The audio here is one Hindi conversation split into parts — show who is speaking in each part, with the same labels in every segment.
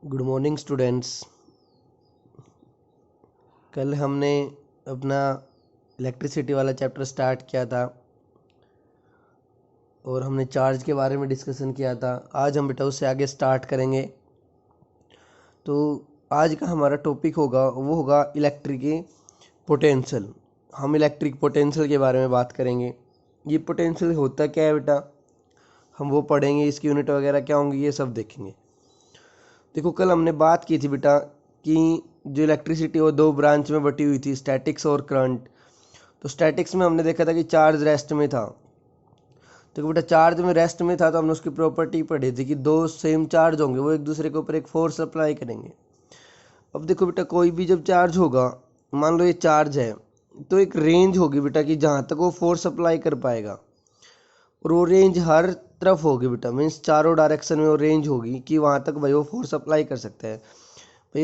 Speaker 1: Good morning students. कल हमने अपना इलेक्ट्रिसिटी वाला चैप्टर स्टार्ट किया था और हमने चार्ज के बारे में डिस्कशन किया था। आज हम बेटा उससे आगे स्टार्ट करेंगे। तो आज का हमारा टॉपिक होगा वो होगा इलेक्ट्रिक पोटेंशियल। हम इलेक्ट्रिक पोटेंशियल के बारे में बात करेंगे। ये पोटेंशियल होता क्या है बेटा, हम वो पढ़ेंगे। इसकी यूनिट वगैरह क्या होंगी ये सब देखेंगे। देखो कल हमने बात की थी बेटा कि जो इलेक्ट्रिसिटी वो दो ब्रांच में बटी हुई थी, स्टैटिक्स और करंट। तो स्टैटिक्स में हमने देखा था कि चार्ज रेस्ट में था। तो बेटा चार्ज में रेस्ट में था तो हमने उसकी प्रॉपर्टी पढ़ी थी कि दो सेम चार्ज होंगे वो एक दूसरे के ऊपर एक फोर्स अप्लाई करेंगे। अब देखो बेटा कोई भी जब चार्ज होगा, मान लो ये चार्ज है, तो एक रेंज होगी बेटा कि जहाँ तक वो फोर्स अप्लाई कर पाएगा, और वो रेंज हर तरफ होगी बेटा, मीन्स चारों डायरेक्शन में वो रेंज होगी कि वहाँ तक भाई वो फोर्स अप्लाई कर सकता है। भाई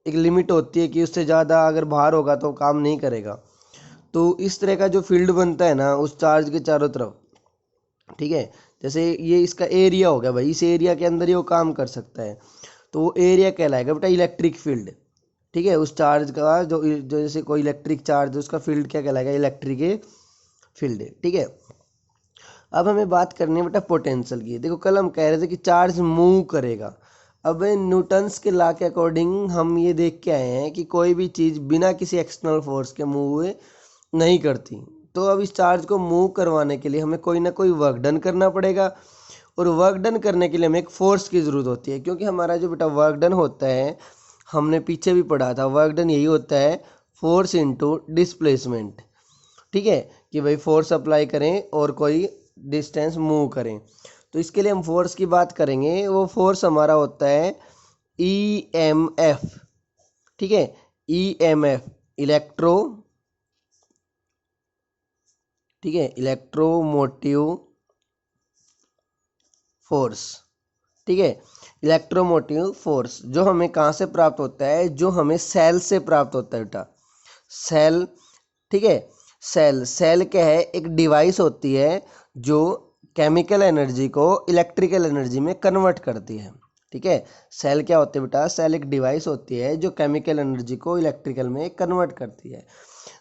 Speaker 1: एक लिमिट होती है कि उससे ज़्यादा अगर बाहर होगा तो काम नहीं करेगा। तो इस तरह का जो फील्ड बनता है ना उस चार्ज के चारों तरफ, ठीक है, जैसे ये इसका एरिया हो गया भाई, इस एरिया के अंदर ही वो काम कर सकता है, तो वो एरिया कहलाएगा बेटा इलेक्ट्रिक फील्ड। ठीक है, उस चार्ज का जो जैसे कोई इलेक्ट्रिक चार्ज उसका फील्ड क्या कहलाएगा, इलेक्ट्रिक फील्ड। ठीक है, अब हमें बात करनी है बेटा पोटेंशियल की। देखो कल हम कह रहे थे कि चार्ज मूव करेगा। अब न्यूटन्स के लॉ के अकॉर्डिंग हम ये देख के आए हैं कि कोई भी चीज़ बिना किसी एक्सटर्नल फोर्स के मूव नहीं करती। तो अब इस चार्ज को मूव करवाने के लिए हमें कोई ना कोई वर्क डन करना पड़ेगा, और वर्क डन करने के लिए हमें एक फोर्स की ज़रूरत होती है। क्योंकि हमारा जो बेटा वर्क डन होता है, हमने पीछे भी पढ़ा था, वर्क डन यही होता है, फोर्स इनटू डिस्प्लेसमेंट। ठीक है, कि भाई फोर्स अप्लाई करें और कोई डिस्टेंस मूव करें। तो इसके लिए हम फोर्स की बात करेंगे। वो फोर्स हमारा होता है EMF। ठीक है, EMF इलेक्ट्रो, ठीक है, इलेक्ट्रोमोटिव फोर्स। ठीक है, इलेक्ट्रोमोटिव फोर्स जो हमें कहाँ से प्राप्त होता है, जो हमें सेल से प्राप्त होता है बेटा, सेल। ठीक है, सेल क्या है, एक डिवाइस होती है जो केमिकल एनर्जी को इलेक्ट्रिकल एनर्जी में कन्वर्ट करती है। ठीक है, सेल क्या होती है बेटा, सेल एक डिवाइस होती है जो केमिकल एनर्जी को इलेक्ट्रिकल में कन्वर्ट करती है।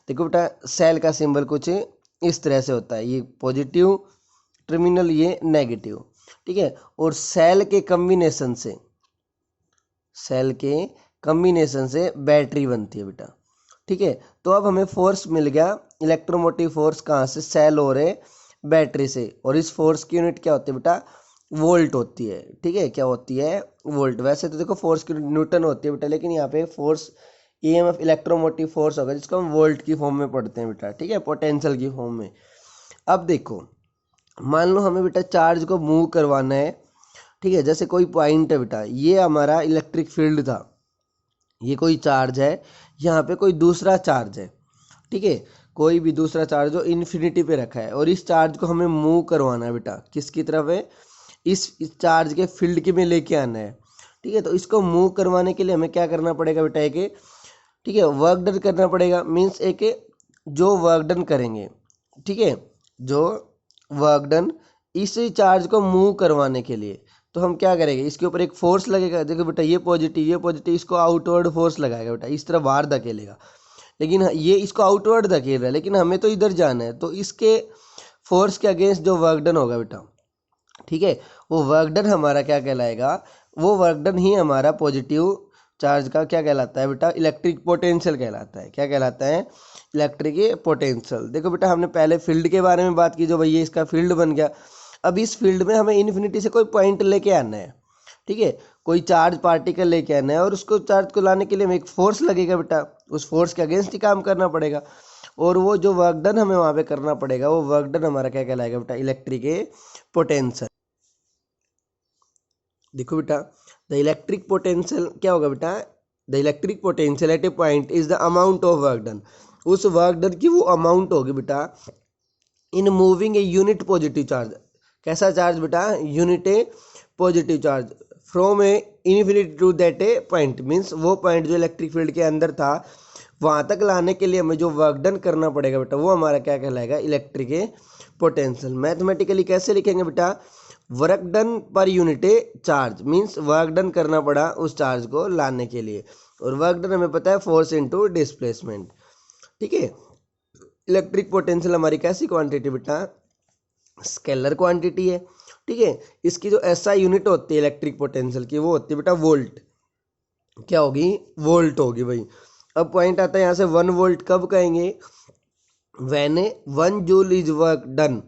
Speaker 1: देखो बेटा सेल का सिंबल कुछ इस तरह से होता है, ये पॉजिटिव टर्मिनल, ये नेगेटिव। ठीक है, और सेल के कम्बिनेशन से बैटरी बनती है बेटा। ठीक है, तो अब हमें फोर्स मिल गया, इलेक्ट्रोमोटिव फोर्स कहाँ से, सेल और बैटरी से। और इस फोर्स की यूनिट क्या होती है बेटा, वोल्ट होती है। ठीक है, क्या होती है, वोल्ट। वैसे तो देखो फोर्स की न्यूटन होती है बेटा, लेकिन यहाँ पे फोर्स EMF इलेक्ट्रोमोटिव फोर्स होगा जिसको हम वोल्ट की फॉर्म में पढ़ते हैं बेटा। ठीक है, पोटेंशियल की फॉर्म में। अब देखो मान लो हमें बेटा चार्ज को मूव करवाना है। ठीक है, जैसे कोई पॉइंट है बेटा, ये हमारा इलेक्ट्रिक फील्ड था, ये कोई चार्ज है, यहाँ पे कोई दूसरा चार्ज है। ठीक है, कोई भी दूसरा चार्ज जो इन्फिनिटी पे रखा है, और इस चार्ज को हमें मूव करवाना है बेटा, किसकी तरफ है, इस चार्ज के फील्ड के में लेके आना है। ठीक है, तो इसको मूव करवाने के लिए हमें क्या करना पड़ेगा बेटा, एक, ठीक है, वर्क डन करना पड़ेगा। मीन्स एक जो वर्क डन करेंगे, ठीक है, जो वर्क डन इस चार्ज को मूव करवाने के लिए, तो हम क्या करेंगे, इसके ऊपर एक फोर्स लगेगा। देखो बेटा ये पॉजिटिव इसको आउटवर्ड फोर्स लगाएगा बेटा, इस तरह बाहर धकेलेगा। लेकिन ये इसको आउटवर्ड धकेल रहा है, लेकिन हमें तो इधर जाना है, तो इसके फोर्स के अगेंस्ट जो वर्क डन होगा बेटा, ठीक है, वो वर्क डन हमारा क्या कहलाएगा, वो वर्क डन ही हमारा पॉजिटिव चार्ज का क्या कहलाता है बेटा, इलेक्ट्रिक पोटेंशियल कहलाता है। क्या कहलाता है, इलेक्ट्रिक पोटेंशियल। देखो बेटा हमने पहले फील्ड के बारे में बात की, जो भैया इसका फील्ड बन गया। अब इस फील्ड में हमें इन्फिनिटी से कोई पॉइंट लेके आना है। ठीक है, कोई चार्ज पार्टिकल लेके आना है, और उसको चार्ज को लाने के लिए हमें एक फोर्स लगेगा बेटा, उस फोर्स के अगेंस्ट ही काम करना पड़ेगा। और वो जो वर्क डन हमें वहाँ पे करना पड़ेगा, वो वर्क डन हमारा क्या कहलाएगा बेटा, इलेक्ट्रिक पोटेंशियल। देखो बेटा द इलेक्ट्रिक पोटेंशियल क्या होगा बेटा, the electric potential at a point is the amount of work done. उस वर्क डन की वो अमाउंट होगी बेटा in moving a unit positive charge. कैसा चार्ज बेटा, unit a positive charge from a infinity to that a point. Means वो पॉइंट जो इलेक्ट्रिक फील्ड के अंदर था वहाँ तक लाने के लिए हमें जो वर्क डन करना पड़ेगा बेटा, वो हमारा क्या कहलाएगा, इलेक्ट्रिक पोटेंशियल। मैथमेटिकली कैसे लिखेंगे बेटा, work done per unit charge means work done करना पड़ा उस चार्ज को लाने के लिए, और वर्क डन हमें पता है फोर्स इनटू डिस्प्लेसमेंट। ठीक है, इलेक्ट्रिक पोटेंशियल हमारी कैसी क्वांटिटी बेटा, स्केलर क्वांटिटी है। ठीक है, इसकी जो एसआई यूनिट होती है इलेक्ट्रिक पोटेंशियल की वो होती है बेटा वोल्ट। क्या होगी, वोल्ट होगी भाई। अब पॉइंट आता है यहाँ से 1 वोल्ट कब कहेंगे, when 1 joule is work done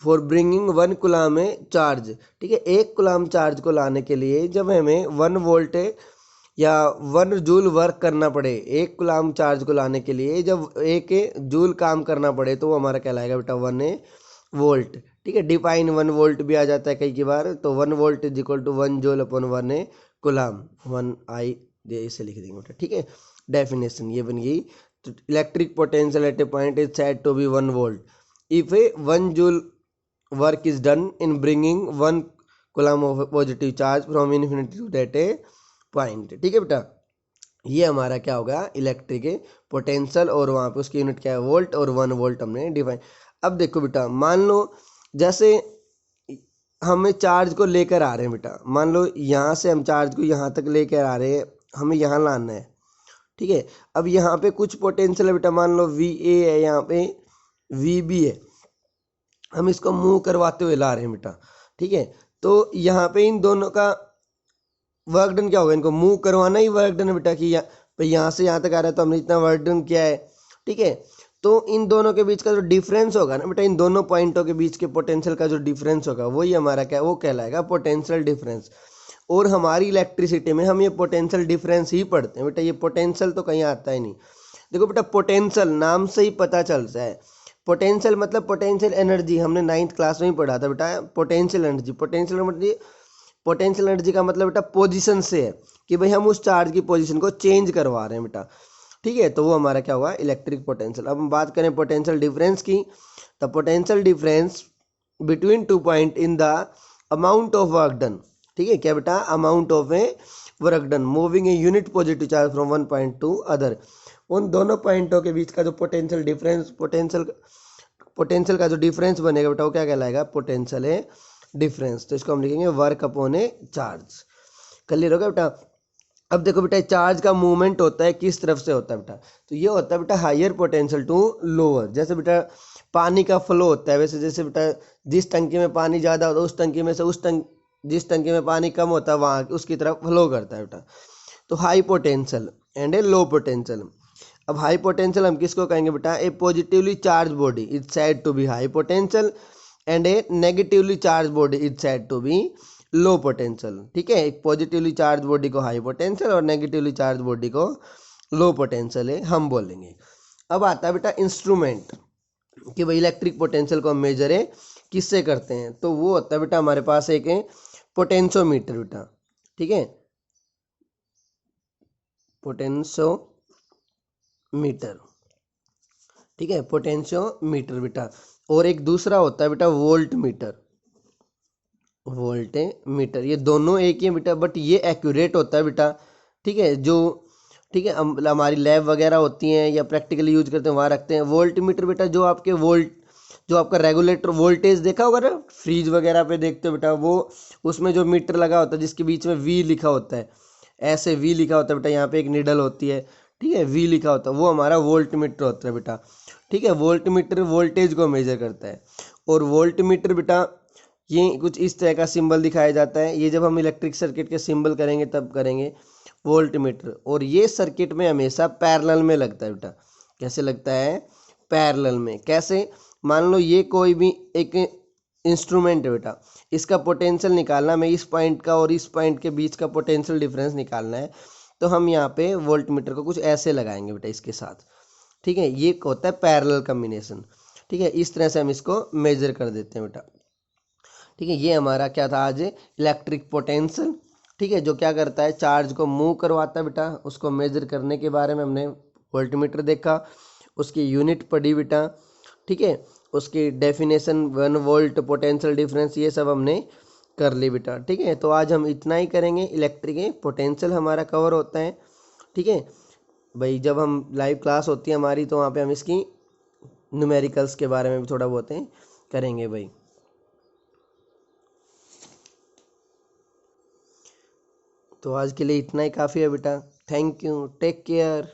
Speaker 1: for bringing 1 coulomb charge. ठीक है, 1 कुलाम चार्ज को लाने के लिए जब हमें 1 वोल्ट या 1 जूल वर्क करना पड़े, 1 कुलाम चार्ज को लाने के लिए जब 1 जूल काम करना पड़े तो वो हमारा कहलाएगा बेटा 1 वोल्ट। ठीक है, डिफाइन 1 वोल्ट भी आ जाता है कई बार, तो 1 volt is equal to 1 joule upon 1 coulomb 1 आई, इसे लिख देंगे बेटा। ठीक है, डेफिनेशन ये बन गई। तो electric potential at a point is said to be 1 volt if a 1 joule work is done in bringing 1 coulomb of positive charge from infinity to that a point. ठीक है बेटा, ये हमारा क्या होगा, इलेक्ट्रिक पोटेंशियल, और वहाँ पे उसकी यूनिट क्या है, वोल्ट, और 1 वोल्ट हमने डिफाइन। अब देखो बेटा, मान लो जैसे हमें चार्ज को लेकर आ रहे हैं बेटा, मान लो यहाँ से हम चार्ज को यहाँ तक लेकर आ रहे हैं, हमें यहाँ लाना है। ठीक है, अब यहाँ पे कुछ पोटेंशियल है बेटा, मान लो वी ए है, यहाँ पे वी बी है, हम इसको मूव करवाते हुए ला रहे हैं बेटा। ठीक है, तो यहाँ पे इन दोनों का वर्क डन क्या होगा, इनको मूव करवाना ही वर्क डन है बेटा, कि यहाँ से यहाँ तक आ रहा है तो हमने इतना वर्क डन किया है। ठीक है, तो इन दोनों के बीच का जो डिफरेंस होगा ना बेटा, इन दोनों पॉइंटों के बीच के पोटेंशियल का जो डिफरेंस होगा वही हमारा क्या, वो कहलाएगा पोटेंशियल डिफरेंस। और हमारी इलेक्ट्रिसिटी में हम ये पोटेंशियल डिफरेंस ही पढ़ते हैं बेटा, ये पोटेंशियल तो कहीं आता ही नहीं। देखो बेटा, पोटेंशियल नाम से ही पता चलता है, पोटेंशियल मतलब पोटेंशियल एनर्जी, हमने 9th क्लास में ही पढ़ा था बेटा, पोटेंशियल एनर्जी। पोटेंशियल एनर्जी का मतलब बेटा पोजीशन से है, कि भाई हम उस चार्ज की पोजीशन को चेंज करवा रहे हैं बेटा। ठीक है, तो वो हमारा क्या होगा, इलेक्ट्रिक पोटेंशियल। अब हम बात करें पोटेंशियल डिफरेंस की, the potential difference between 2 point in the amount of work done. ठीक है, क्या बेटा, amount of A work done moving a unit positive charge from 1 point two other. उन दोनों पॉइंटों के बीच का जो पोटेंशियल डिफरेंस, पोटेंशियल का जो डिफरेंस बनेगा बेटा, वो क्या कहलाएगा, पोटेंशियल है डिफरेंस। तो इसको हम लिखेंगे वर्क अपॉन ए चार्ज। क्लियर हो गया बेटा। अब देखो बेटा, चार्ज का मूवमेंट होता है किस तरफ से होता है बेटा, तो ये होता है बेटा हायर पोटेंशियल टू लोअर। जैसे बेटा पानी का फ्लो होता है, वैसे जैसे बेटा जिस टंकी में पानी ज़्यादा होता है उस टंकी में से जिस टंकी में पानी कम होता है वहाँ उसकी तरफ फ्लो करता है बेटा। तो high potential and a low potential. अब हाई पोटेंशियल हम किसको कहेंगे बेटा, a positively charge body is said to be high potential and a negatively charge body is said to be low potential. ठीक है, एक पॉजिटिवली चार्ज बॉडी को हाई पोटेंशियल और नेगेटिवली चार्ज बॉडी को लो पोटेंशियल है, हम बोलेंगे। अब आता है बेटा इंस्ट्रूमेंट, कि भाई इलेक्ट्रिक पोटेंशियल को हम मेजर है किससे करते हैं, तो वो होता है बेटा हमारे पास एक है पोटेंशियोमीटर बेटा। ठीक है, पोटेंशियोमीटर। ठीक है, पोटेंशियोमीटर बेटा। और एक दूसरा होता है बेटा वोल्ट मीटर, वोल्ट मीटर। ये दोनों एक ही है बेटा, बट ये एक्यूरेट होता है बेटा। ठीक है, ठीक है, हमारी लैब वगैरह होती हैं या प्रैक्टिकली यूज करते हैं वहाँ रखते हैं। वोल्ट मीटर बेटा जो आपका रेगुलेटर वोल्टेज देखा होगा ना, फ्रीज वगैरह पे देखते हो बेटा, वो उसमें जो मीटर लगा होता है जिसके बीच में वी लिखा होता है, ऐसे वी लिखा होता है बेटा, यहाँ पे एक निडल होती है। ठीक है, वी लिखा होता है, वो हमारा वोल्ट मीटर होता है बेटा। ठीक है, वोल्ट मीटर वोल्टेज को मेजर करता है। और वोल्ट मीटर बेटा ये कुछ इस तरह का सिंबल दिखाया जाता है, ये जब हम इलेक्ट्रिक सर्किट के सिंबल करेंगे तब करेंगे वोल्ट मीटर। और ये सर्किट में हमेशा पैरेलल में लगता है बेटा। कैसे लगता है, पैरेलल में। कैसे, मान लो ये कोई भी एक इंस्ट्रूमेंट है बेटा, इसका पोटेंशियल निकालना, हमें इस पॉइंट का और इस पॉइंट के बीच का पोटेंशियल डिफरेंस निकालना है, तो हम यहाँ पे वोल्ट मीटर को कुछ ऐसे लगाएंगे बेटा इसके साथ। ठीक है, ये होता है पैरेलल कॉम्बिनेशन। ठीक है, इस तरह से हम इसको मेजर कर देते हैं बेटा। ठीक है, ये हमारा क्या था आज, इलेक्ट्रिक पोटेंशियल। ठीक है, जो क्या करता है, चार्ज को मूव करवाता है बेटा। उसको मेजर करने के बारे में हमने वोल्टमीटर देखा, उसकी यूनिट पढ़ी बेटा। ठीक है, उसकी डेफिनेशन 1 वोल्ट पोटेंशियल डिफरेंस, ये सब हमने कर ली बेटा। ठीक है, तो आज हम इतना ही करेंगे। इलेक्ट्रिक पोटेंशियल हमारा कवर होता है। ठीक है भाई, जब हम लाइव क्लास होती है हमारी तो वहाँ पे हम इसकी न्यूमेरिकल्स के बारे में भी थोड़ा बहुत करेंगे भाई। तो आज के लिए इतना ही काफ़ी है बेटा। Thank you, take care.